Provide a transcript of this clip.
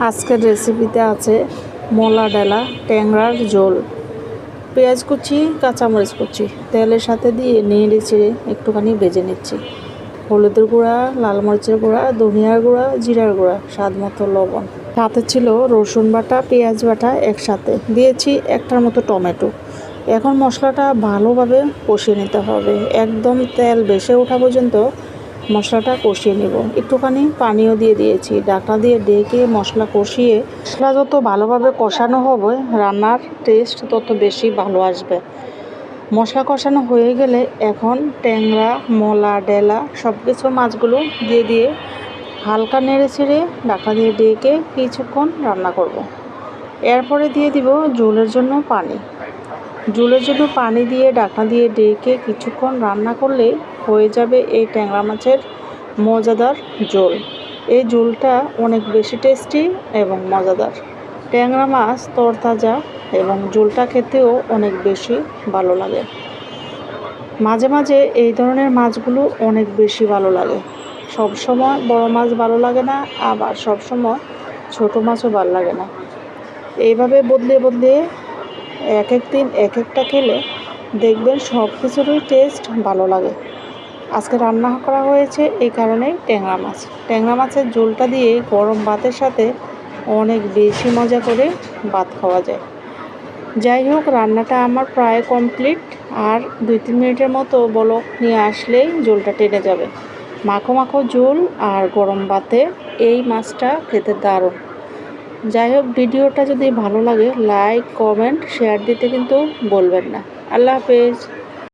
আজকের রেসিপিতে আছে মোলা ডালা ট্যাংরার ঝোল। পেঁয়াজ কুচি, কাঁচামরিচ কুচি তেলের সাথে দিয়ে নেড়ে চেড়ে একটুখানি ভেজে নিচ্ছি। হলুদের গুঁড়া, লাল মরিচের গুঁড়া, ধনিয়ার গুঁড়া, জিরার গুঁড়া, স্বাদ মতো লবণ। সাথে ছিল রসুন বাটা, পেঁয়াজ বাটা, একসাথে দিয়েছি একটার মতো টমেটো। এখন মশলাটা ভালোভাবে কষিয়ে নিতে হবে, একদম তেল ভেসে ওঠা পর্যন্ত মশলাটা কষিয়ে নেব। একটুখানি পানিও দিয়ে দিয়েছি, ঢাকনা দিয়ে ঢেকে মশলা কষিয়ে, মশলা যত ভালোভাবে কষানো হবে রান্নার টেস্ট তত বেশি ভালো আসবে। মশলা কষানো হয়ে গেলে এখন ট্যাংরা, মোলা, ডেলা সব কিছু মাছগুলো দিয়ে হালকা নেড়ে ছেড়ে ঢাকনা দিয়ে ঢেকে কিছুক্ষণ রান্না করব। এরপরে দিয়ে দিব ঝোলের জন্য পানি। ঝোলের জন্য পানি দিয়ে ঢাকনা দিয়ে ঢেকে কিছুক্ষণ রান্না করলে হয়ে যাবে এই ট্যাংরা মাছের মজাদার ঝোল। এই ঝোলটা অনেক বেশি টেস্টি এবং মজাদার। ট্যাংরা মাছ তরতাজা এবং ঝোলটা খেতেও অনেক বেশি ভালো লাগে। মাঝে মাঝে এই ধরনের মাছগুলো অনেক বেশি ভালো লাগে। সব সময় বড় মাছ ভালো লাগে না, আবার সব সময় ছোট মাছও ভালো লাগে না। এইভাবে বদলে বদলে এক এক দিন এক একটা খেলে দেখবেন সব কিছুরই টেস্ট ভালো লাগে। আজকে রান্না করা হয়েছে এই কারণেই ট্যাংরা মাছের ঝোলটা দিয়ে গরম ভাতের সাথে অনেক বেশি মজা করে ভাত খাওয়া যায়। যাই হোক, রান্নাটা আমার প্রায় কমপ্লিট। আর 2-3 মিনিটের মতো বলক নিয়ে আসলেই ঝোলটা টেনে যাবে। মাখো মাখো ঝোল আর গরম ভাতে এই মাছটা খেতে দারুণ। যাই হোক, ভিডিওটা যদি ভালো লাগে লাইক, কমেন্ট, শেয়ার দিতে কিন্তু বলবেন না। আল্লাহ হাফেজ।